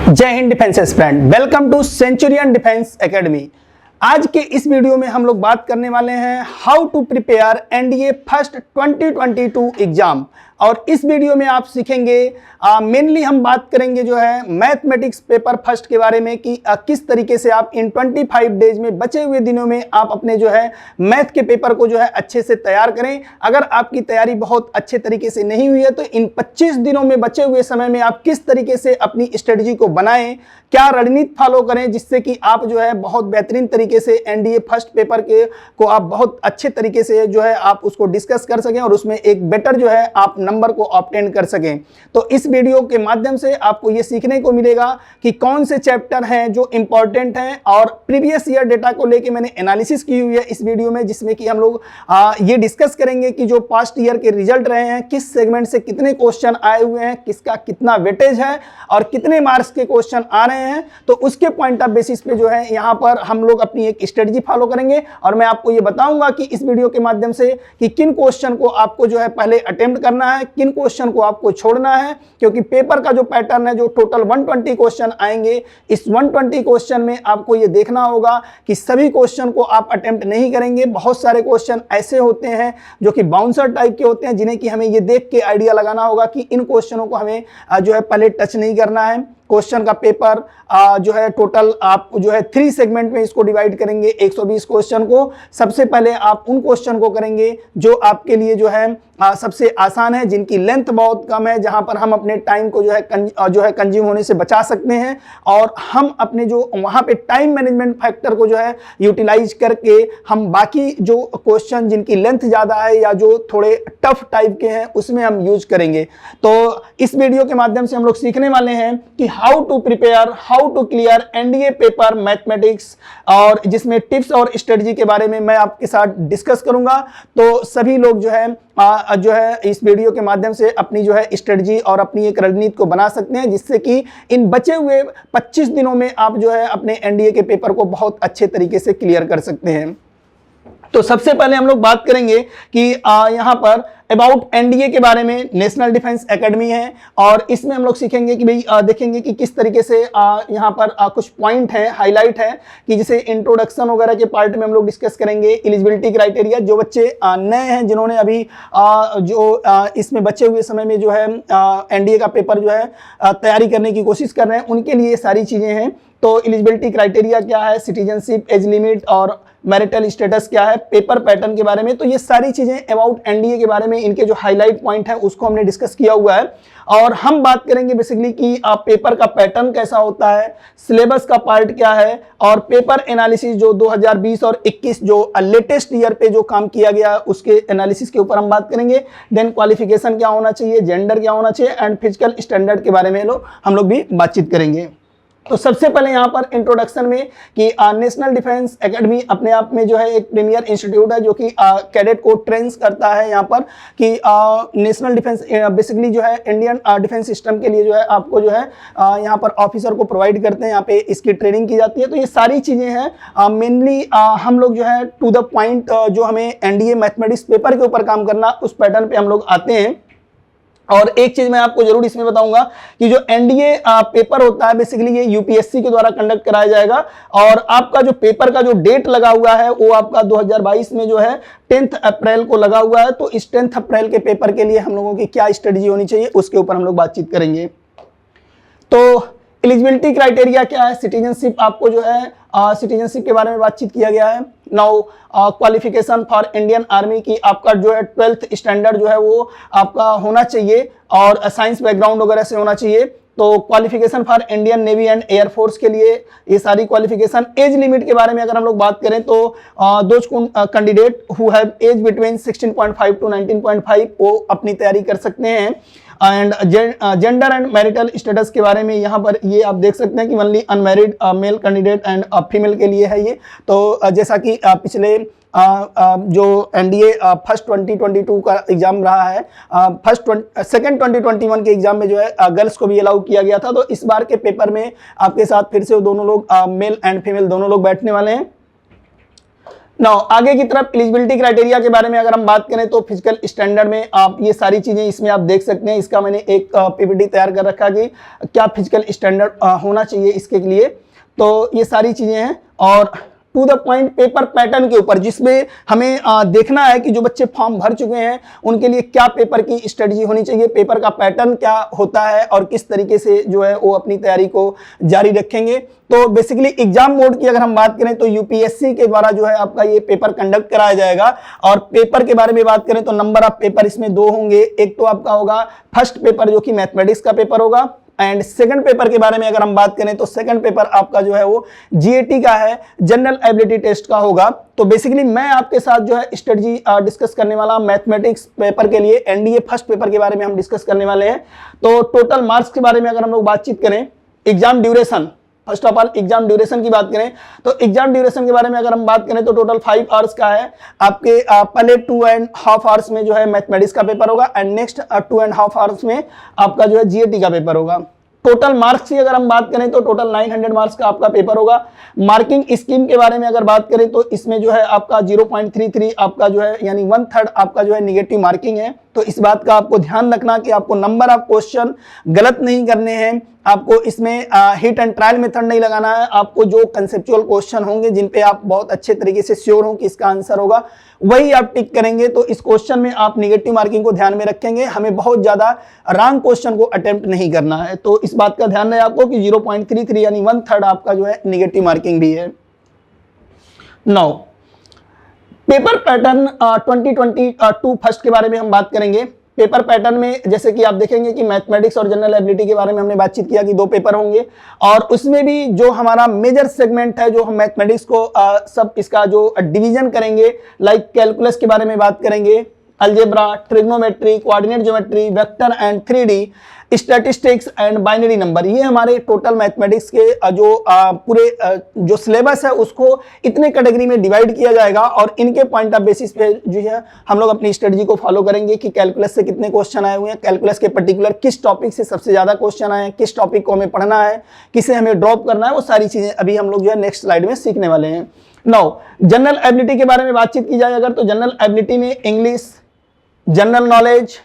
जय हिंद defence aspirant, welcome to Centurion defence academy. आज के इस वीडियो में हम लोग बात करने वाले हैं how to prepare NDA first 2022 exam. और इस वीडियो में आप सीखेंगे मेनली हम बात करेंगे जो है मैथमेटिक्स पेपर फर्स्ट के बारे में कि किस तरीके से आप इन 25 डेज में बचे हुए दिनों में आप अपने जो है मैथ के पेपर को जो है अच्छे से तैयार करें। अगर आपकी तैयारी बहुत अच्छे तरीके से नहीं हुई है तो इन 25 दिनों में बचे हुए समय में आप किस तरीके से अपनी स्ट्रेटजी को बनाएं, क्या रणनीति फॉलो करें जिससे कि आप जो है बहुत बेहतरीन तरीके से एनडीए फर्स्ट पेपर को आप बहुत अच्छे तरीके से जो है आप उसको डिस्कस कर सकें और उसमें एक बेटर जो है आप नंबर को ऑब्टेन कर सकें। तो इस वीडियो के माध्यम से आपको ये सीखने को मिलेगा कि कौन से चैप्टर हैं जो इंपॉर्टेंट हैं और प्रीवियस ईयर डेटा को लेके मैंने एनालिसिस की हुई है इस वीडियो में, जिसमें कि हम लोग ये डिस्कस करेंगे कि जो पास्ट ईयर के रिजल्ट रहे हैं, किस सेगमेंट से कितने क्वेश्चन आए हुए हैं, किसका कितना वेटेज है और कितने मार्क्स के क्वेश्चन आ रहे हैं। तो उसके पॉइंट ऑफ बेसिस पे जो है यहाँ पर हम लोग अपनी एक स्ट्रेटजी फॉलो करेंगे और मैं आपको ये बताऊंगा कि इस वीडियो के माध्यम से कि किन क्वेश्चन को आपको जो है पहले अटेम्प्ट करना है, किन क्वेश्चन को आपको छोड़ना है, क्योंकि पेपर का जो पैटर्न है जो टोटल 120 क्वेश्चन आएंगे, इस 120 क्वेश्चन में आपको ये देखना होगा कि सभी क्वेश्चन को आप अटेम्प्ट नहीं करेंगे। बहुत सारे क्वेश्चन ऐसे होते हैं जो कि बाउंसर टाइप के होते हैं, जिन्हें कि हमें ये देख के आइडिया लगाना होगा कि इन क्वेश्चनों को हमें जो है पहले टच नहीं करना है। क्वेश्चन का पेपर जो है टोटल आप जो है 3 सेगमेंट में इसको डिवाइड करेंगे 120 क्वेश्चन को। सबसे पहले आप उन क्वेश्चन को करेंगे जो आपके लिए जो है सबसे आसान है, जिनकी लेंथ बहुत कम है, जहां पर हम अपने टाइम को जो है कंज्यूम होने से बचा सकते हैं और हम अपने जो वहां पे टाइम मैनेजमेंट फैक्टर को जो है यूटिलाइज करके हम बाकी जो क्वेश्चन जिनकी लेंथ ज़्यादा है या जो थोड़े टफ टाइप के हैं उसमें हम यूज करेंगे। तो इस वीडियो के माध्यम से हम लोग सीखने वाले हैं कि how to prepare, how to clear NDA paper mathematics, और जिसमें टिप्स और स्ट्रेटजी के बारे में मैं आपके साथ डिस्कस करूंगा। तो सभी लोग जो है इस वीडियो के माध्यम से अपनी जो है स्ट्रेटजी और अपनी एक रणनीति को बना सकते हैं, जिससे कि इन बचे हुए 25 दिनों में आप जो है अपने एनडीए के पेपर को बहुत अच्छे तरीके से क्लियर कर सकते हैं। तो सबसे पहले हम लोग बात करेंगे कि यहाँ पर अबाउट एनडीए के बारे में। नेशनल डिफेंस एकेडमी है और इसमें हम लोग सीखेंगे कि भाई देखेंगे कि किस तरीके से यहाँ पर कुछ पॉइंट है, हाईलाइट है कि जैसे इंट्रोडक्शन वगैरह के पार्ट में हम लोग डिस्कस करेंगे। एलिजिबिलिटी क्राइटेरिया, जो बच्चे नए हैं जिन्होंने अभी इसमें बचे हुए समय में जो है एनडीए का पेपर जो है तैयारी करने की कोशिश कर रहे हैं, उनके लिए ये सारी चीज़ें हैं। तो एलिजिबिलिटी क्राइटेरिया क्या है, सिटीजनशिप एज लिमिट और मैरिटल स्टेटस क्या है, पेपर पैटर्न के बारे में। तो ये सारी चीजें अबाउट एनडीए के बारे में, इनके जो हाईलाइट पॉइंट है उसको हमने डिस्कस किया हुआ है। और हम बात करेंगे बेसिकली कि पेपर का पैटर्न कैसा होता है, सिलेबस का पार्ट क्या है और पेपर एनालिसिस जो 2020 और 21 जो लेटेस्ट ईयर पे जो काम किया गया उसके एनालिसिस के ऊपर हम बात करेंगे। देन क्वालिफिकेशन क्या होना चाहिए, जेंडर क्या होना चाहिए एंड फिजिकल स्टैंडर्ड के बारे में हम लोग भी बातचीत करेंगे। तो सबसे पहले यहाँ पर इंट्रोडक्शन में कि नेशनल डिफेंस एकेडमी अपने आप में जो है एक प्रीमियर इंस्टीट्यूट है जो कि कैडेट को ट्रेन करता है यहाँ पर कि नेशनल डिफेंस बेसिकली जो है इंडियन डिफेंस सिस्टम के लिए जो है आपको जो है यहाँ पर ऑफिसर को प्रोवाइड करते हैं, यहाँ पे इसकी ट्रेनिंग की जाती है। तो ये सारी चीज़ें हैं मेनली हम लोग जो है टू द पॉइंट जो हमें एनडीए मैथमेटिक्स पेपर के ऊपर काम करना, उस पैटर्न पे हम लोग आते हैं। और एक चीज मैं आपको जरूर इसमें बताऊंगा कि जो एनडीए पेपर होता है बेसिकली ये यूपीएससी के द्वारा कंडक्ट कराया जाएगा और आपका जो पेपर का जो डेट लगा हुआ है वो आपका 2022 में जो है 10 अप्रैल को लगा हुआ है। तो इस 10 अप्रैल के पेपर के लिए हम लोगों की क्या स्ट्रेटजी होनी चाहिए उसके ऊपर हम लोग बातचीत करेंगे। तो एलिजिबिलिटी क्राइटेरिया क्या है, सिटीजनशिप आपको जो है सिटीजनशिप के बारे में बातचीत किया गया है। Now qualification for Indian army की आपका जो है 12th स्टैंडर्ड जो है वो आपका होना चाहिए और साइंस बैकग्राउंड वगैरह से होना चाहिए। तो qualification for Indian navy and air force के लिए ये सारी क्वालिफिकेशन। एज लिमिट के बारे में अगर हम लोग बात करें तो those candidate who have age between 16.5 to 19.5 वो अपनी तैयारी कर सकते हैं। And gender and marital status के बारे में यहाँ पर ये आप देख सकते हैं कि only unmarried male candidate and female के लिए है ये। तो जैसा कि पिछले जो एनडीए फर्स्ट 2022 का एग्जाम रहा है, सेकंड 2021 के एग्जाम में जो है गर्ल्स को भी अलाउ किया गया था। तो इस बार के पेपर में आपके साथ फिर से दोनों लोग मेल एंड फीमेल दोनों लोग बैठने वाले हैं। नाउ आगे की तरफ एलिजिबिलिटी क्राइटेरिया के बारे में अगर हम बात करें तो फिजिकल स्टैंडर्ड में आप ये सारी चीजें इसमें आप देख सकते हैं। इसका मैंने एक पीपीटी तैयार कर रखा कि क्या फिजिकल स्टैंडर्ड होना चाहिए इसके लिए, तो ये सारी चीजें हैं। और to the point paper pattern के ऊपर जिसमें हमें देखना है कि जो बच्चे फॉर्म भर चुके हैं उनके लिए क्या पेपर की स्ट्रेटजी होनी चाहिए, पेपर का पैटर्न क्या होता है और किस तरीके से जो है वो अपनी तैयारी को जारी रखेंगे। तो बेसिकली एग्जाम मोड की अगर हम बात करें तो यूपीएससी के द्वारा जो है आपका ये पेपर कंडक्ट कराया जाएगा। और पेपर के बारे में बात करें तो नंबर ऑफ पेपर इसमें 2 होंगे। एक तो आपका होगा फर्स्ट पेपर जो कि मैथमेटिक्स का पेपर होगा, एंड सेकंड पेपर के बारे में अगर हम बात करें तो सेकंड पेपर आपका जो है वो जीएटी का है, जनरल एबिलिटी टेस्ट का होगा। तो बेसिकली मैं आपके साथ जो है स्ट्रेटजी डिस्कस करने वाला मैथमेटिक्स पेपर के लिए, एनडीए फर्स्ट पेपर के बारे में हम डिस्कस करने वाले हैं। तो टोटल मार्क्स के बारे में अगर हम लोग बातचीत करें, exam duration, first of all exam duration की बात करें तो एग्जाम ड्यूरेशन के बारे में अगर हम बात करें तो टोटल 5 आवर्स का है। आपके पहले 2.5 आवर्स में जो है मैथमेटिक्स का पेपर होगा एंड नेक्स्ट 2.5 आवर्स में आपका जो है जीएटी का पेपर होगा। टोटल मार्क्स की अगर हम बात करें तो टोटल 900 मार्क्स का आपका पेपर होगा। मार्किंग स्कीम के बारे में अगर बात करें तो इसमें जो है आपका 0.33 आपका जो है यानी 1/3 आपका जो है निगेटिव मार्किंग है। तो इस बात का आपको ध्यान रखना कि आपको नंबर ऑफ क्वेश्चन गलत नहीं करने हैं, आपको इसमें हिट एंड ट्रायल मेथड नहीं लगाना है। आपको जो कंसेप्चुअल क्वेश्चन होंगे जिन पे आप बहुत अच्छे तरीके से श्योर हो कि इसका आंसर होगा वही आप टिक करेंगे। तो इस क्वेश्चन में आप निगेटिव मार्किंग को ध्यान में रखेंगे, हमें बहुत ज्यादा रॉन्ग क्वेश्चन को अटेम्प्ट नहीं करना है। तो इस बात का ध्यान रहे आपको कि 0.33 यानी 1/3 आपका जो है निगेटिव मार्किंग भी है। नाउ पेपर पैटर्न 2022 फर्स्ट के बारे में हम बात करेंगे। पेपर पैटर्न में जैसे कि आप देखेंगे कि मैथमेटिक्स और जनरल एबिलिटी के बारे में हमने बातचीत किया कि 2 पेपर होंगे और उसमें भी जो हमारा मेजर सेगमेंट है जो हम मैथमेटिक्स को सब इसका जो डिवीजन करेंगे, लाइक कैलकुलस के बारे में बात करेंगे, algebra, trigonometry, coordinate geometry, vector and 3D, statistics and binary number, ये हमारे टोटल मैथमेटिक्स के जो पूरे जो सिलेबस है उसको इतने कैटेगरी में डिवाइड किया जाएगा और इनके पॉइंट ऑफ बेसिस पे जो है हम लोग अपनी स्ट्रेटजी को फॉलो करेंगे कि कैलकुलस से कितने क्वेश्चन आए हुए हैं, कैलकुलस के पर्टिकुलर किस टॉपिक से सबसे ज्यादा क्वेश्चन आए हैं, किस टॉपिक को हमें पढ़ना है, किसे हमें ड्रॉप करना है, वो सारी चीजें अभी हम लोग जो है नेक्स्ट स्लाइड में सीखने वाले हैं। नाउ जनरल एबिलिटी के बारे में बातचीत की जाए अगर तो जनरल एबिलिटी में इंग्लिश, जनरल नॉलेज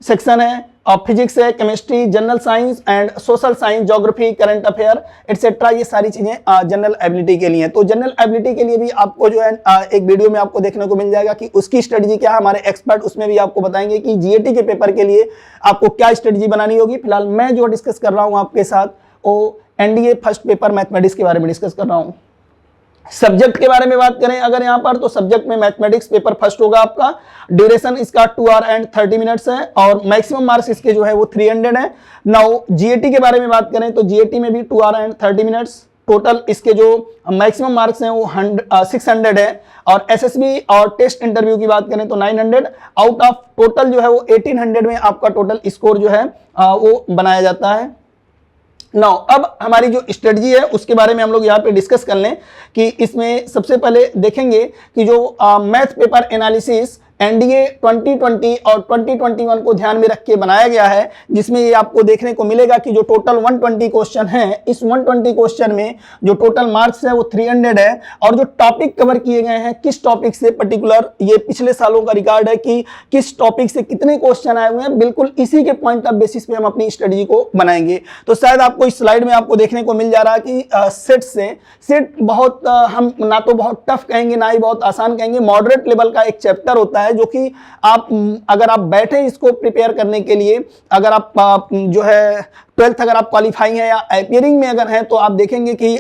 सेक्शन है और फिजिक्स है, chemistry, general science and social science, geography, current affair etcetera, ये सारी चीजें जनरल एबिलिटी के लिए। तो जनरल एबिलिटी के लिए भी आपको जो है एक वीडियो में आपको देखने को मिल जाएगा कि उसकी स्ट्रेटजी क्या है, हमारे एक्सपर्ट उसमें भी आपको बताएंगे कि जीएटी के पेपर के लिए आपको क्या स्ट्रेटजी बनानी होगी। फिलहाल मैं जो डिस्कस कर रहा हूं आपके साथ वो एनडीए फर्स्ट पेपर मैथमेटिक्स के बारे में डिस्कस कर रहा हूं। सब्जेक्ट के बारे में बात करें अगर यहां पर तो सब्जेक्ट में मैथमेटिक्स पेपर फर्स्ट होगा आपका। ड्यूरेशन इसका 2 आवर एंड 30 मिनट्स है और मैक्सिमम मार्क्स इसके जो है वो 300 है। नाउ जीएटी के बारे में बात करें तो जीएटी में भी 2 आवर एंड 30 मिनट्स, टोटल इसके जो मैक्सिमम मार्क्स हैं वो 600 है। और एसएसबी और टेस्ट इंटरव्यू की बात करें तो 900 आउट ऑफ टोटल जो है वो 1800 में आपका टोटल स्कोर जो है वो बनाया जाता है। नाउ अब हमारी जो स्ट्रेटजी है उसके बारे में हम लोग यहाँ पे डिस्कस कर लें कि इसमें सबसे पहले देखेंगे कि जो मैथ पेपर एनालिसिस एनडीए 2020 और 2021 को ध्यान में रख के बनाया गया है, जिसमें ये आपको देखने को मिलेगा कि जो टोटल 120 क्वेश्चन हैं, इस 120 क्वेश्चन में जो टोटल मार्क्स है वो 300 है और जो टॉपिक कवर किए गए हैं किस टॉपिक से पर्टिकुलर, ये पिछले सालों का रिकॉर्ड है कि किस टॉपिक से कितने क्वेश्चन आए हुए हैं, बिल्कुल इसी के पॉइंट ऑफ बेसिस पे हम अपनी स्ट्रेटजी को बनाएंगे। तो शायद आपको इस स्लाइड में आपको देखने को मिल जा रहा है कि सेट बहुत हम ना तो बहुत टफ कहेंगे ना ही बहुत आसान कहेंगे, मॉडरेट लेवल का एक चैप्टर होता है जो कि आप अगर आप बैठे इसको प्रिपेयर करने के लिए, अगर आप जो है 12th अगर आप क्वालिफाई हैं या अपीयरिंग में अगर हैं तो आप देखेंगे कि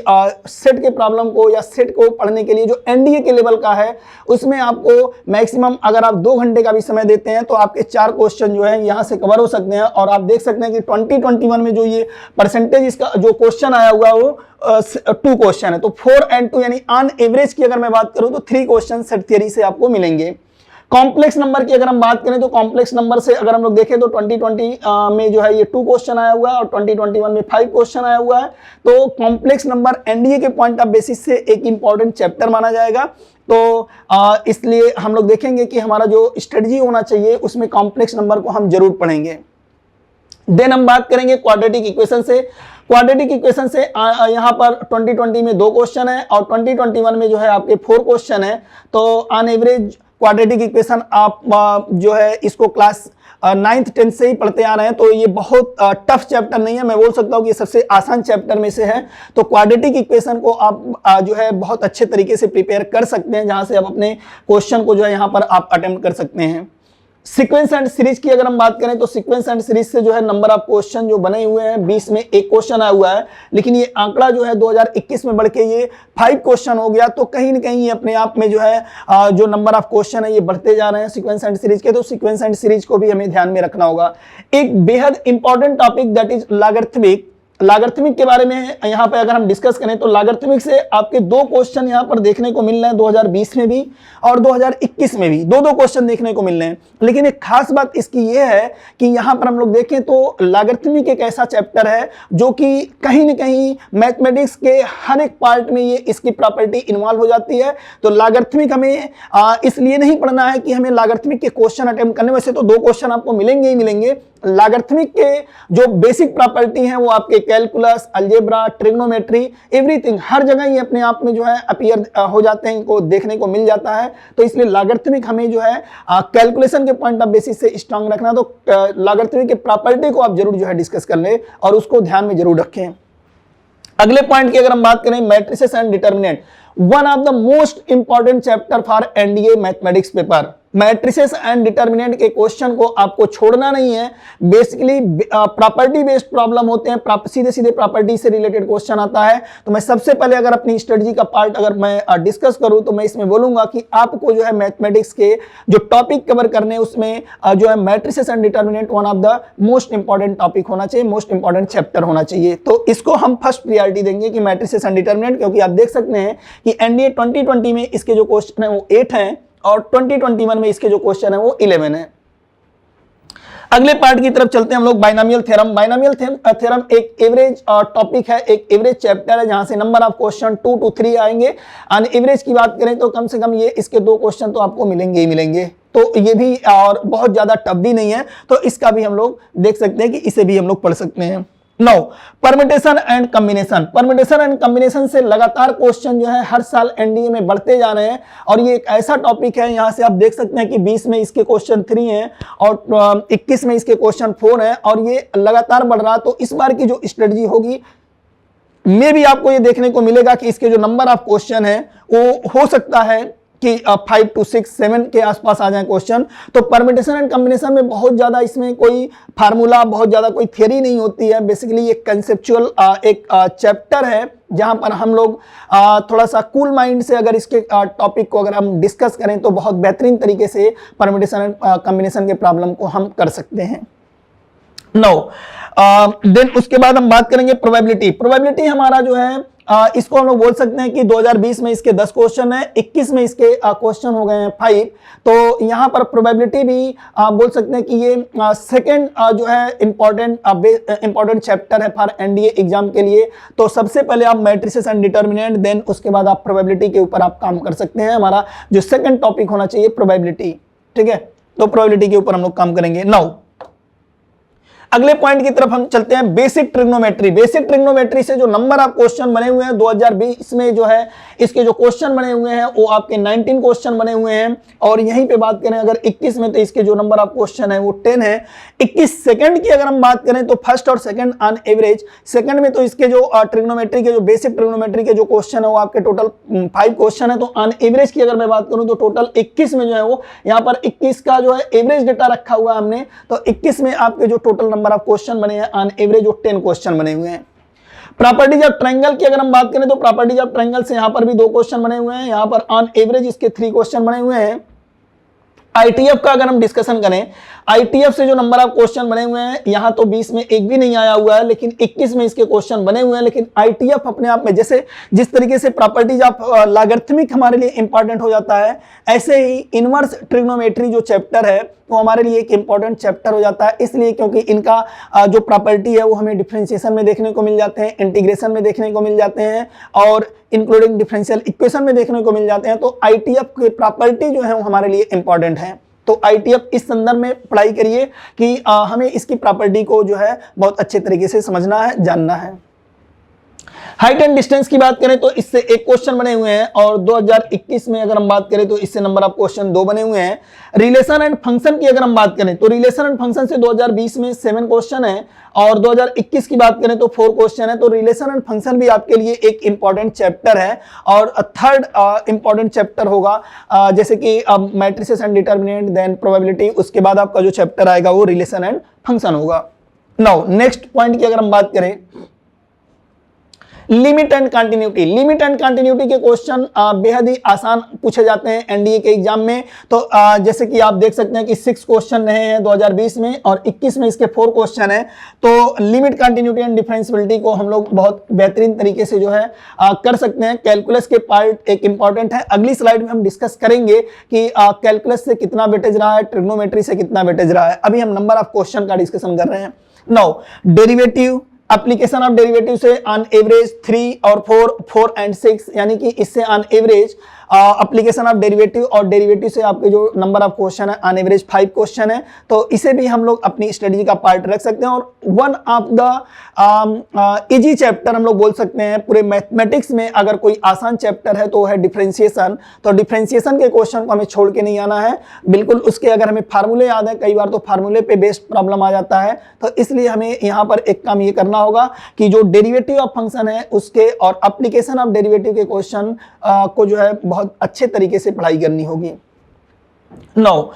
सेट के प्रॉब्लम को या सेट को पढ़ने के लिए जो एनडीए के लेवल का है उसमें आपको मैक्सिमम अगर आप 2 घंटे का भी समय देते हैं तो आपके 4 क्वेश्चन जो है यहाँ से कवर हो सकते हैं। और आप देख सकते हैं कि 2021 में जो ये परसेंटेज इसका जो क्वेश्चन आया हुआ वो 2 क्वेश्चन है। तो 4 and 2 यानी ऑन एवरेज की अगर मैं बात करूं तो 3 क्वेश्चन सेट थियरी से आपको मिलेंगे। कॉम्प्लेक्स नंबर की अगर हम बात करें तो कॉम्प्लेक्स नंबर से अगर हम लोग देखें तो 2020 में जो है ये 2 क्वेश्चन आया हुआ है और 2021 में 5 क्वेश्चन आया हुआ है। तो कॉम्प्लेक्स नंबर एनडीए के पॉइंट ऑफ बेसिस से एक इंपॉर्टेंट चैप्टर माना जाएगा। तो इसलिए हम लोग देखेंगे कि हमारा जो स्ट्रेटजी होना चाहिए उसमें कॉम्प्लेक्स नंबर को हम जरूर पढ़ेंगे। देन हम बात करेंगे क्वाड्रेटिक इक्वेशन से। क्वाड्रेटिक इक्वेशन से यहाँ पर 2020 में 2 क्वेश्चन है और 2021 में जो है आपके 4 क्वेश्चन है। तो ऑन एवरेज क्वाड्रेटिक इक्वेशन आप जो है इसको क्लास 9th 10th से ही पढ़ते आ रहे हैं, तो ये बहुत टफ चैप्टर नहीं है, मैं बोल सकता हूँ कि ये सबसे आसान चैप्टर में से है। तो क्वाड्रेटिक इक्वेशन को आप जो है बहुत अच्छे तरीके से प्रिपेयर कर सकते हैं, जहां से आप अपने क्वेश्चन को जो है यहाँ पर आप अटेम्प्ट कर सकते हैं। सीक्वेंस एंड सीरीज की अगर हम बात करें तो सीक्वेंस एंड सीरीज से जो है नंबर ऑफ क्वेश्चन जो बने हुए हैं 20 में 1 क्वेश्चन आया हुआ है, लेकिन ये आंकड़ा जो है 2021 में बढ़ के ये 5 क्वेश्चन हो गया। तो कहीं ना कहीं ये अपने आप में जो है जो नंबर ऑफ क्वेश्चन है ये बढ़ते जा रहे हैं सीक्वेंस एंड सीरीज के। तो सीक्वेंस एंड सीरीज को भी हमें ध्यान में रखना होगा। एक बेहद important topic that is logarithmic. Logarithmic के बारे में यहाँ पे अगर हम डिस्कस करें तो लॉगरिथमिक से आपके 2 क्वेश्चन यहाँ पर देखने को मिल रहे हैं 2020 में भी और 2021 में भी 2 क्वेश्चन देखने को मिल रहे हैं। लेकिन एक खास बात इसकी ये है कि यहाँ पर हम लोग देखें तो लॉगरिथमिक एक ऐसा चैप्टर है जो कि कहीं ना कहीं मैथमेटिक्स के हर एक पार्ट में ये इसकी प्रॉपर्टी इन्वॉल्व हो जाती है। तो लॉगरिथमिक हमें इसलिए नहीं पढ़ना है कि हमें लॉगरिथमिक के क्वेश्चन अटेम्प्ट करने, वैसे तो 2 क्वेश्चन आपको मिलेंगे ही मिलेंगे। लॉगरिथमिक के जो बेसिक प्रॉपर्टी हैं वो आपके कैलकुलस, अलजेब्रा, ट्रिग्नोमेट्री, एवरीथिंग हर जगह ये अपने आप में जो है अपीयर हो जाते हैं, इनको देखने को मिल जाता है। तो इसलिए लॉगरिथमिक हमें जो है कैलकुलेशन के पॉइंट ऑफ बेसिस से स्ट्रांग रखना। तो लॉगरिथमिक के प्रॉपर्टी को आप जरूर जो है डिस्कस कर लें और उसको ध्यान में जरूर रखें। अगले पॉइंट की अगर हम बात करें matrices and determinant, one of the most important chapter for NDA mathematics paper. Matrices and determinant के क्वेश्चन को आपको छोड़ना नहीं है। बेसिकली प्रॉपर्टी बेस्ड प्रॉब्लम होते हैं, सीधे सीधे प्रॉपर्टी से रिलेटेड क्वेश्चन आता है। तो मैं सबसे पहले अगर अपनी स्ट्रेटजी का पार्ट अगर मैं डिस्कस करूं तो मैं इसमें बोलूंगा कि आपको जो है मैथमेटिक्स के जो टॉपिक कवर करने उसमें जो है matrices and determinant one of the most important topic होना चाहिए, मोस्ट इंपॉर्टेंट चैप्टर होना चाहिए। तो इसको हम फर्स्ट प्रायोरिटी देंगे कि मैट्रिसेस एंड डिटर्मिनेंट, क्योंकि आप देख सकते हैं कि एनडीए 2020 में इसके जो क्वेश्चन है वो 8 हैं और 2021 में इसके जो क्वेश्चन है वो 11 है। अगले पार्ट की तरफ चलते हैं हम लोग, बाइनोमियल थ्योरम। बाइनोमियल थ्योरम एक एवरेज टॉपिक है, एक एवरेज चैप्टर है, जहां से नंबर ऑफ क्वेश्चन 2 to 3 आएंगे। ऑन एवरेज की बात करें तो कम से कम ये इसके 2 क्वेश्चन तो आपको मिलेंगे ही मिलेंगे। तो ये भी और बहुत ज्यादा टफ भी नहीं है, तो इसका भी हम लोग देख सकते हैं कि इसे भी हम लोग पढ़ सकते हैं। No permutation and combination. Permutation and combination से लगातार क्वेश्चन जो है हर साल एनडीए में बढ़ते जा रहे हैं और ये एक ऐसा टॉपिक है, यहां से आप देख सकते हैं कि 20 में इसके क्वेश्चन 3 हैं और 21 में इसके क्वेश्चन 4 हैं और ये लगातार बढ़ रहा है। तो इस बार की जो स्ट्रेटजी होगी में भी आपको ये देखने को मिलेगा कि इसके जो नंबर ऑफ क्वेश्चन है वो हो सकता है कि 5 to 6 7 के आसपास आ जाए क्वेश्चन। तो परमिटेशन एंड कॉम्बिनेशन में बहुत ज्यादा इसमें कोई फार्मूला, बहुत ज्यादा कोई थियरी नहीं होती है। बेसिकली एक कंसेप्चुअल एक चैप्टर है जहां पर हम लोग थोड़ा सा कूल माइंड से अगर इसके टॉपिक को अगर हम डिस्कस करें तो बहुत बेहतरीन तरीके से परमिटेशन एंड कॉम्बिनेशन के प्रॉब्लम को हम कर सकते हैं। नो देन उसके बाद हम बात करेंगे प्रोबेबिलिटी। प्रोबेबिलिटी हमारा जो है इसको हम लोग बोल सकते हैं कि 2020 में इसके 10 क्वेश्चन है, 21 में इसके क्वेश्चन हो गए हैं 5। तो यहाँ पर प्रोबेबिलिटी भी बोल सकते हैं कि ये सेकंड जो है इंपॉर्टेंट चैप्टर है फॉर एनडीए एग्जाम के लिए। तो सबसे पहले आप मैट्रिसेस एंड डिटर्मिनेंट, देन उसके बाद आप प्रोबेबिलिटी के ऊपर आप काम कर सकते हैं। हमारा जो सेकंड टॉपिक होना चाहिए प्रोबेबिलिटी, ठीक है। तो प्रोबेबिलिटी के ऊपर हम लोग काम करेंगे। नाउ अगले पॉइंट की तरफ हम चलते हैं, बेसिक ट्रिग्नोमेट्री। बेसिक ट्रिग्नोमेट्री से जो नंबर ऑफ क्वेश्चन बने हुए हैं 2020 में जो है इसके जो क्वेश्चन बने हुए हैं वो आपके 19 क्वेश्चन बने हुए हैं और यहीं पे बात करें अगर 21 में तो इसके जो नंबर ऑफ क्वेश्चन है वो 10 है। 21 सेकंड की अगर हम बात करें तो फर्स्ट और सेकंड ऑन एवरेज, सेकंड में तो इसके जो ट्रिग्नोमेट्री के जो बेसिक ट्रिग्नोमेट्री के जो क्वेश्चन है वो आपके टोटल 5 क्वेश्चन है। तो ऑन एवरेज की अगर मैं बात करूं तो टोटल 21 में जो है वो यहाँ पर 21 का जो है एवरेज डेटा रखा हुआ है हमने। तो 21 में आपके जो टोटल नंबर ऑफ क्वेश्चन बने हैं ऑन एवरेज वो 10 क्वेश्चन बने हुए हैं। प्रॉपर्टीज ऑफ ट्रायंगल की अगर हम बात करें तो प्रॉपर्टीज ऑफ ट्रायंगल से यहां पर भी 2 क्वेश्चन बने हुए हैं, यहां पर ऑन एवरेज इसके 3 क्वेश्चन बने हुए हैं। आईटीएफ का अगर हम डिस्कशन करें, आईटीएफ से जो नंबर ऑफ क्वेश्चन बने हुए हैं यहां तो 20 में एक भी नहीं आया हुआ है, लेकिन 21 में इसके क्वेश्चन बने हुए हैं। लेकिन आईटीएफ अपने आप में जैसे जिस तरीके से प्रॉपर्टीज ऑफ लॉगरिथमिक हमारे लिए इंपॉर्टेंट हो जाता है, ऐसे ही इनवर्स ट्रिग्नोमेट्री जो चैप्टर है वो हमारे लिए एक इंपॉर्टेंट चैप्टर हो जाता है। इसलिए क्योंकि इनका जो प्रॉपर्टी है वो हमें डिफरेंशिएशन में देखने को मिल जाते हैं, इंटीग्रेशन में देखने को मिल जाते हैं और इंक्लूडिंग डिफरेंशियल इक्वेशन में देखने को मिल जाते हैं। तो आईटीएफ की प्रॉपर्टी जो है वो हमारे लिए इंपॉर्टेंट है। तो आईटीएफ इस संदर्भ में पढ़ाई करिए कि हमें इसकी प्रॉपर्टी को जो है बहुत अच्छे तरीके से समझना है, जानना है। हाइट एंड डिस्टेंस की बात करें तो इससे एक क्वेश्चन बने हुए हैं, और 2021 में अगर हम बात करें तो इससे नंबर ऑफ क्वेश्चन 2 बने हुए हैं। रिलेशन एंड फंक्शन की अगर हम बात करें तो रिलेशन एंड फंक्शन से 2020 में 7 क्वेश्चन है, और 2021 की बात करें तो 4 क्वेश्चन है। तो रिलेशन एंड फंक्शन भी आपके लिए एक इंपॉर्टेंट चैप्टर है, और थर्ड इंपॉर्टेंट चैप्टर होगा जैसे कि matrices and determinant, then probability, उसके बाद आपका जो चैप्टर आएगा वो रिलेशन एंड फंक्शन होगा। नाउ नेक्स्ट पॉइंट की अगर हम बात करें, limit and continuity. Limit and continuity के क्वेश्चन बेहद ही आसान पूछे जाते हैं एनडीए के एग्जाम में। तो जैसे कि आप देख सकते हैं कि 6 क्वेश्चन रहे हैं 2020 में, और 21 में इसके 4 क्वेश्चन हैं। तो लिमिट, कंटिन्यूटी एंड डिफरेंशियबिलिटी को हम लोग बहुत बेहतरीन तरीके से जो है कर सकते हैं। कैलकुलस के पार्ट एक इंपॉर्टेंट है, अगली स्लाइड में हम डिस्कस करेंगे कि कैलकुलस से कितना वेटेज रहा है, ट्रिग्नोमेट्री से कितना वेटेज रहा है। अभी हम नंबर ऑफ क्वेश्चन का डिस्कशन कर रहे हैं। Now derivative, application of derivative से ऑन एवरेज 3 और 4 एंड 6, यानी कि इससे on average application of derivative, और डेरिवेटिव से आपके जो नंबर ऑफ क्वेश्चन है ऑन एवरेज 5 क्वेश्चन है। तो इसे भी हम लोग अपनी स्टडी का पार्ट रख सकते हैं। और one of the easy chapter हम लोग बोल सकते हैं पूरे मैथमेटिक्स में, अगर कोई आसान चैप्टर है तो है डिफरेंशिएशन। तो डिफरेंशिएशन के क्वेश्चन को हमें छोड़ के नहीं आना है बिल्कुल। उसके अगर हमें फार्मूले याद है, कई बार तो फार्मूले पे बेस्ड प्रॉब्लम आ जाता है, तो इसलिए हमें यहाँ पर एक काम ये करना होगा कि जो डेरिवेटिव ऑफ फंक्शन है उसके और एप्लीकेशन ऑफ डेरिवेटिव के क्वेश्चन को जो है बहुत अच्छे तरीके से पढ़ाई करनी होगी। नाउ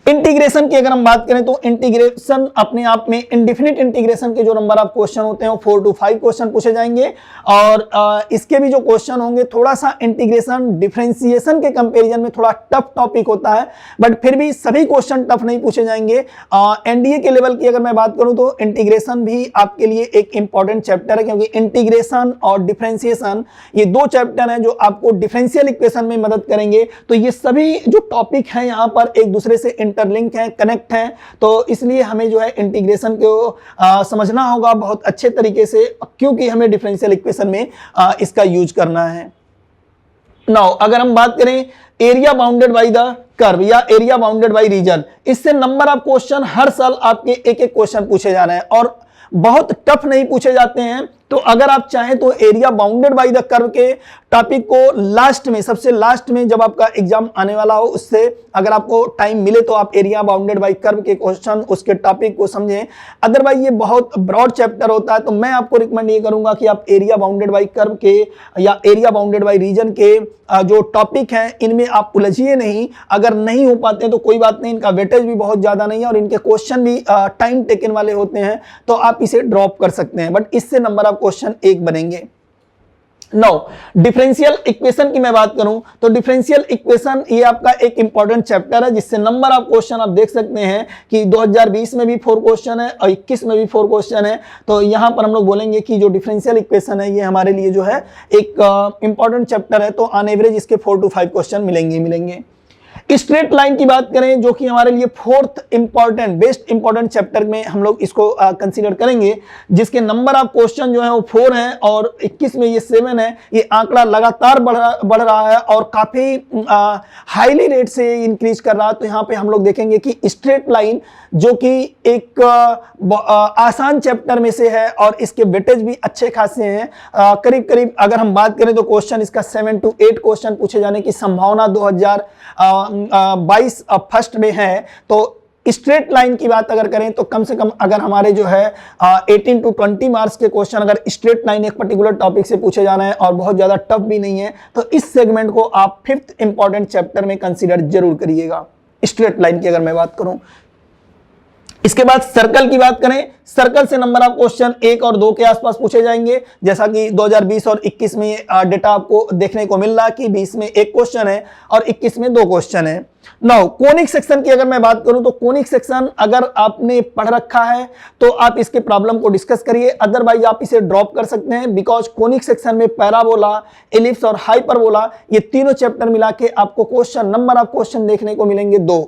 इंटीग्रेशन की अगर हम बात करें तो इंटीग्रेशन अपने आप में, इंडेफिनिट इंटीग्रेशन के जो नंबर ऑफ क्वेश्चन होते हैं वो 4 to 5 क्वेश्चन पूछे जाएंगे, और इसके भी जो क्वेश्चन होंगे थोड़ा सा इंटीग्रेशन डिफरेंशिएशन के कंपैरिजन में थोड़ा टफ टॉपिक होता है, बट फिर भी सभी क्वेश्चन टफ नहीं पूछे जाएंगे। एनडीए के लेवल की अगर मैं बात करूं तो इंटीग्रेशन भी आपके लिए एक इंपॉर्टेंट चैप्टर है, क्योंकि इंटीग्रेशन और डिफरेंशिएशन ये 2 चैप्टर हैं जो आपको डिफरेंशियल इक्वेशन में मदद करेंगे। तो ये सभी जो टॉपिक हैं यहाँ पर एक दूसरे से इंटरलिंक है, कनेक्ट है, तो इसलिए हमें जो है इंटीग्रेशन को समझना होगा बहुत अच्छे तरीके से, क्योंकि हमें डिफरेंशियल इक्वेशन में इसका यूज करना है। नाउ अगर हम बात करें area bounded by the curve या एरिया बाउंडेड बाय रीजन, इससे नंबर ऑफ क्वेश्चन हर साल आपके एक एक क्वेश्चन पूछे जा रहे हैं, और बहुत टफ नहीं पूछे जाते हैं। तो अगर आप चाहें तो area bounded by the curve के टॉपिक को लास्ट में, सबसे लास्ट में जब आपका एग्जाम आने वाला हो, उससे अगर आपको टाइम मिले तो आप एरिया बाउंडेड बाय कर्व के क्वेश्चन, उसके टॉपिक को समझें। अदरवाइज ये बहुत ब्रॉड चैप्टर होता है, तो मैं आपको रिकमेंड ये करूंगा कि आप एरिया बाउंडेड बाय कर्व के या एरिया बाउंडेड बाय रीजन के जो टॉपिक हैं इनमें आप उलझिए नहीं। अगर नहीं हो पाते हैं तो कोई बात नहीं, इनका वेटेज भी बहुत ज्यादा नहीं है और इनके क्वेश्चन भी टाइम टेकन वाले होते हैं, तो आप इसे ड्रॉप कर सकते हैं, बट इससे नंबर ऑफ क्वेश्चन 1 बनेंगे। नाउ डिफरेंशियल इक्वेशन की मैं बात करूं तो डिफरेंशियल इक्वेशन ये आपका एक इंपॉर्टेंट चैप्टर है, जिससे नंबर ऑफ क्वेश्चन आप देख सकते हैं कि 2020 में भी 4 क्वेश्चन है और 21 में भी 4 क्वेश्चन है। तो यहां पर हम लोग बोलेंगे कि जो डिफरेंशियल इक्वेशन है ये हमारे लिए जो है एक इंपॉर्टेंट चैप्टर है, तो ऑन एवरेज इसके 4 to 5 क्वेश्चन मिलेंगे। स्ट्रेट लाइन की बात करें जो कि हमारे लिए 4th important best important chapter में हम लोग इसको कंसीडर करेंगे, जिसके नंबर ऑफ क्वेश्चन जो है वो 4 हैं और 21 में ये 7 है। ये आंकड़ा लगातार बढ़ रहा है और काफी हाईली रेट से इंक्रीज कर रहा है। तो यहाँ पे हम लोग देखेंगे कि स्ट्रेट लाइन जो कि एक आसान चैप्टर में से है और इसके वेटेज भी अच्छे खासे हैं, करीब अगर हम बात करें तो क्वेश्चन इसका 7 to 8 क्वेश्चन पूछे जाने की संभावना 2022 फर्स्ट में है। तो स्ट्रेट लाइन की बात अगर करें तो कम से कम अगर हमारे जो है 18 to 20 मार्क्स के क्वेश्चन अगर स्ट्रेट लाइन एक पर्टिकुलर टॉपिक से पूछे जाना है और बहुत ज्यादा टफ भी नहीं है, तो इस सेगमेंट को आप 5th इंपॉर्टेंट चैप्टर में कंसीडर जरूर करिएगा, स्ट्रेट लाइन की अगर मैं बात करूं। इसके बाद सर्कल की बात करें, सर्कल से नंबर ऑफ क्वेश्चन 1 और 2 के आसपास पूछे जाएंगे, जैसा कि 2020 और 21 में डेटा आपको देखने को मिल रहा है कि 20 में 1 क्वेश्चन है और 21 में 2 क्वेश्चन है। नाउ कोनिक सेक्शन की अगर मैं बात करूं तो कोनिक सेक्शन अगर आपने पढ़ रखा है तो आप इसके प्रॉब्लम को डिस्कस करिए, अदरवाइज आप इसे ड्रॉप कर सकते हैं, बिकॉज कोनिक सेक्शन में पैराबोला, एलिप्स और हाइपरबोला ये तीनों चैप्टर मिला के आपको क्वेश्चन नंबर ऑफ क्वेश्चन देखने को मिलेंगे 2,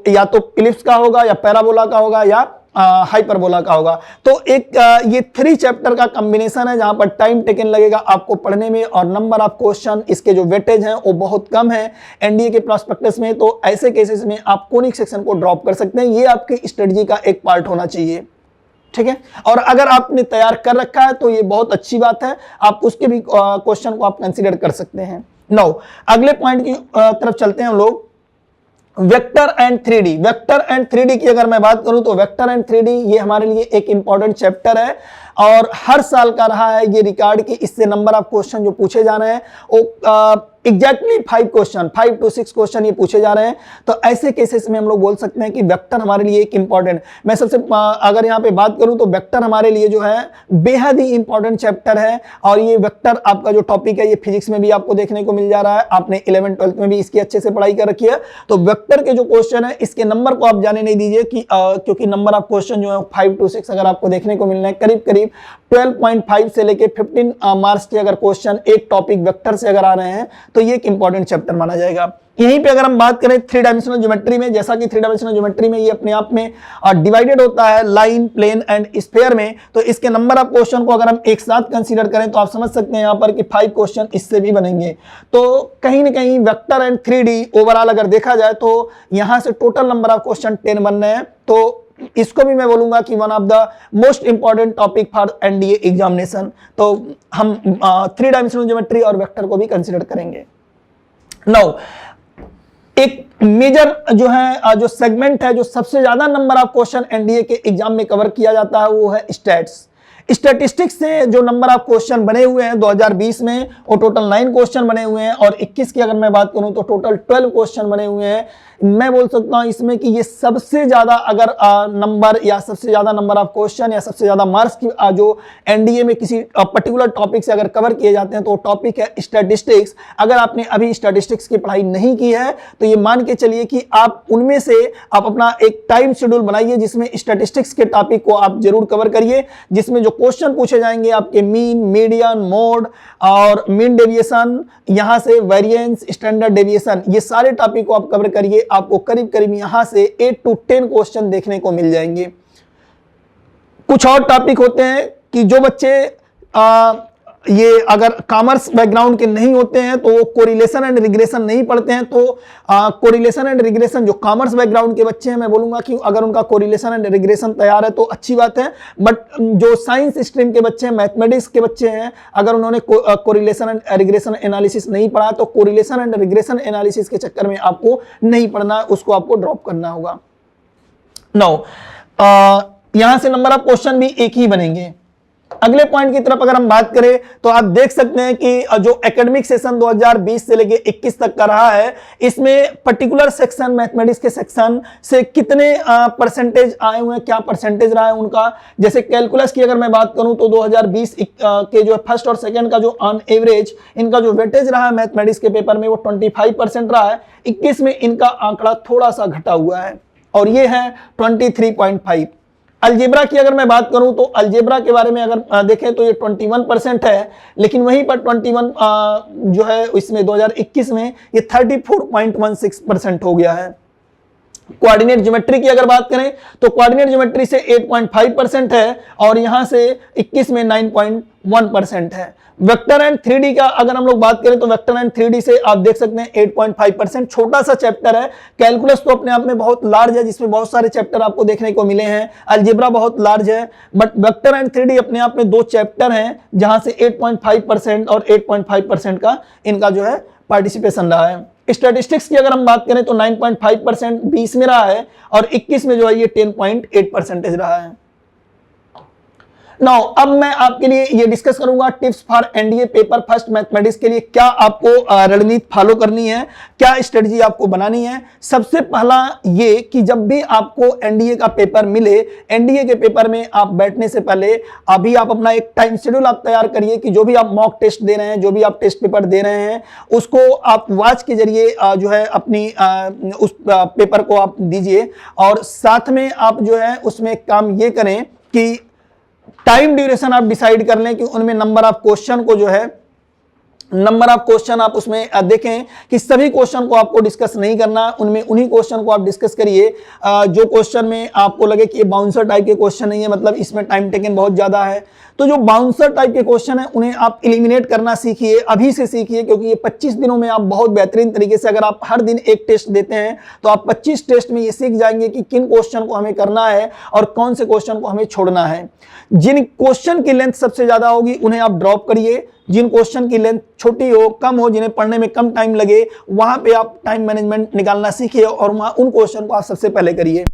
या तो इलिप्स का होगा या पैराबोला का होगा या हाइपरबोला का होगा। तो एक ये 3 चैप्टर का कॉम्बिनेशन है जहां पर टाइम टेकन लगेगा आपको पढ़ने में और नंबर ऑफ क्वेश्चन इसके जो वेटेज हैं वो बहुत कम है एनडीए के प्रोस्पेक्टस में। तो ऐसे केसेस में आप कोनिक सेक्शन को ड्रॉप कर सकते हैं, ये आपकी स्ट्रेटजी का एक पार्ट होना चाहिए। ठीक है। और अगर आपने तैयार कर रखा है तो ये बहुत अच्छी बात है, आप उसके भी क्वेश्चन को आप कंसीडर कर सकते हैं। नाउ अगले पॉइंट की तरफ चलते हैं हम लोग, vector and 3D। Vector and 3D की अगर मैं बात करूं तो वेक्टर एंड 3D ये हमारे लिए एक इंपॉर्टेंट चैप्टर है और हर साल का रहा है ये रिकॉर्ड कि इससे नंबर ऑफ क्वेश्चन जो पूछे जा रहे हैं वो एग्जैक्टली 5 क्वेश्चन, 5 to 6 क्वेश्चन ये पूछे जा रहे हैं। तो ऐसे केसेस में हम लोग बोल सकते हैं कि वेक्टर हमारे लिए एक इंपॉर्टेंट, मैं सबसे अगर यहाँ पे बात करूं तो वेक्टर हमारे लिए जो है बेहद ही इंपॉर्टेंट चैप्टर है। और ये वेक्टर आपका जो टॉपिक है ये फिजिक्स में भी आपको देखने को मिल जा रहा है, आपने 11th 12th में भी इसकी अच्छे से पढ़ाई कर रखी है। तो वेक्टर के जो क्वेश्चन है इसके नंबर को आप जाने नहीं दीजिए कि क्योंकि नंबर ऑफ क्वेश्चन जो है 5 to 6 अगर आपको देखने को मिलना है, करीब करीब 12.5 से लेके 15 मार्क्स के अगर क्वेश्चन एक टॉपिक वेक्टर से अगर आ रहे हैं तो ये एक इंपॉर्टेंट चैप्टर माना जाएगा। यहीं पे अगर हम बात करें 3 डायमेंशनल ज्योमेट्री में, जैसा कि 3 डायमेंशनल ज्योमेट्री में ये अपने आप में डिवाइडेड होता है लाइन, प्लेन एंड स्फीयर में, तो इसके नंबर ऑफ क्वेश्चन को अगर हम एक साथ कंसीडर करें तो आप समझ सकते हैं यहाँ पर कि 5 क्वेश्चन इससे भी बनेंगे। तो कहीं ना कहीं वेक्टर एंड 3D ओवरऑल अगर देखा जाए तो यहाँ से टोटल नंबर ऑफ क्वेश्चन 10 बन रहे हैं। तो इसको भी मैं बोलूंगा कि one of the most important topic for NDA examination. तो हम 3 डायमेंशनल ज्योमेट्री और वेक्टर को भी कंसीडर करेंगे। नाउ एक मेजर जो है जो सेगमेंट है जो सबसे ज्यादा नंबर ऑफ क्वेश्चन एनडीए के एग्जाम में कवर किया जाता है वो है स्टैट्स। स्टैटिस्टिक्स से जो नंबर ऑफ क्वेश्चन बने हुए हैं 2020 में वो टोटल 9 क्वेश्चन बने हुए हैं और 21 की अगर मैं बात करूं तो टोटल 12 क्वेश्चन बने हुए हैं। मैं बोल सकता हूं इसमें कि ये सबसे ज्यादा अगर नंबर या सबसे ज्यादा नंबर ऑफ क्वेश्चन या सबसे ज्यादा मार्क्स की जो एनडीए में किसी पर्टिकुलर टॉपिक से अगर कवर किए जाते हैं तो टॉपिक है स्टैटिस्टिक्स। अगर आपने अभी स्टैटिस्टिक्स की पढ़ाई नहीं की है तो ये मान के चलिए कि आप उनमें से आप अपना एक टाइम शेड्यूल बनाइए जिसमें स्टैटिस्टिक्स के टॉपिक को आप जरूर कवर करिए, जिसमें जो क्वेश्चन पूछे जाएंगे आपके मीन, मीडियन, मोड और मीन डेविएशन, यहां से वेरिएंस, स्टैंडर्ड डेविएशन, ये सारे टॉपिक को आप कवर करिए। आपको करीब करीब यहां से 8 to 10 क्वेश्चन देखने को मिल जाएंगे। कुछ और टॉपिक होते हैं कि जो बच्चे ये अगर कॉमर्स बैकग्राउंड के नहीं होते हैं तो वो कोरिलेशन एंड रिग्रेशन नहीं पढ़ते हैं। तो कोरिलेशन एंड रिग्रेशन जो कॉमर्स बैकग्राउंड के बच्चे हैं मैं बोलूंगा कि अगर उनका कोरिलेशन एंड रिग्रेशन तैयार है तो अच्छी बात है। बट जो साइंस स्ट्रीम के बच्चे हैं, मैथमेटिक्स के बच्चे हैं, अगर उन्होंने कोरिलेशन एंड रिग्रेशन एनालिसिस नहीं पढ़ा तो कोरिलेशन एंड रिग्रेशन एनालिसिस के चक्कर में आपको नहीं पढ़ना, उसको आपको ड्रॉप करना होगा। नाउ यहां से नंबर ऑफ क्वेश्चन भी एक ही बनेंगे। अगले पॉइंट की तरफ अगर हम बात करें तो आप देख सकते हैं कि जो एकेडमिक सेशन 2020 से लेके 21 तक का रहा है, इसमें पर्टिकुलर सेक्शन मैथमेटिक्स के सेक्शन से कितने परसेंटेज आए हुए हैं, क्या परसेंटेज रहा है उनका। जैसे कैलकुलस की अगर मैं बात करूं तो 2020 के जो फर्स्ट और सेकंड का जो ऑन एवरेज इनका जो वेटेज रहा है मैथमेटिक्स के पेपर में वो 25% रहा है। 21 में इनका आंकड़ा थोड़ा सा घटा हुआ है और ये है 23.5। अलजेब्रा की अगर मैं बात करूं तो अलजेब्रा के बारे में अगर देखें तो ये 21% है, लेकिन वहीं पर 21 जो है इसमें 2021 में ये 34.16% हो गया है। कोऑर्डिनेट ज्योमेट्री की अगर बात करें तो कोऑर्डिनेट ज्योमेट्री से 8.5% है और यहां से 21 में 9.1% है। वेक्टर एंड 3D का अगर हम लोग बात करें तो वेक्टर एंड 3D से आप देख सकते हैं 8.5%, छोटा सा चैप्टर है। कैलकुलस तो अपने आप में बहुत लार्ज है जिसमें बहुत सारे चैप्टर आपको देखने को मिले हैं। अलजेब्रा बहुत लार्ज है, बट वेक्टर एंड 3D अपने आप में 2 चैप्टर हैं जहां से 8.5% और 8.5% का इनका जो है पार्टिसिपेशन रहा है। स्टैटिस्टिक्स की अगर हम बात करें तो 9.5% 20 में रहा है और 21 में जो है ये 10.8% रहा है। नाउ अब मैं आपके लिए ये डिस्कस करूंगा tips for NDA paper first mathematics के लिए क्या आपको रणनीति फॉलो करनी है, क्या स्ट्रेटजी आपको बनानी है। सबसे पहला ये कि जब भी आपको एनडीए का पेपर मिले, एनडीए के पेपर में आप बैठने से पहले अभी आप अपना एक टाइम शेड्यूल आप तैयार करिए कि जो भी आप मॉक टेस्ट दे रहे हैं, जो भी आप टेस्ट पेपर दे रहे हैं उसको आप वॉच के जरिए जो है अपनी उस पेपर को आप दीजिए। और साथ में आप जो है उसमें काम ये करें कि टाइम ड्यूरेशन आप डिसाइड कर लें कि उनमें नंबर ऑफ क्वेश्चन को जो है नंबर ऑफ क्वेश्चन आप उसमें देखें कि सभी क्वेश्चन को आपको डिस्कस नहीं करना, उनमें उन्हीं क्वेश्चन को आप डिस्कस करिए जो क्वेश्चन में आपको लगे कि ये बाउंसर टाइप के क्वेश्चन नहीं है, मतलब इसमें टाइम टेकन बहुत ज्यादा है। तो जो बाउंसर टाइप के क्वेश्चन है उन्हें आप एलिमिनेट करना सीखिए, अभी से सीखिए, क्योंकि ये 25 दिनों में आप बहुत बेहतरीन तरीके से, अगर आप हर दिन एक टेस्ट देते हैं तो आप 25 टेस्ट में ये सीख जाएंगे कि किन क्वेश्चन को हमें करना है और कौन से क्वेश्चन को हमें छोड़ना है। जिन क्वेश्चन की लेंथ सबसे ज्यादा होगी उन्हें आप ड्रॉप करिए, जिन क्वेश्चन की लेंथ छोटी हो, कम हो, जिन्हें पढ़ने में कम टाइम लगे, वहां पे आप टाइम मैनेजमेंट निकालना सीखिए और वहां उन क्वेश्चन को आप सबसे पहले करिए।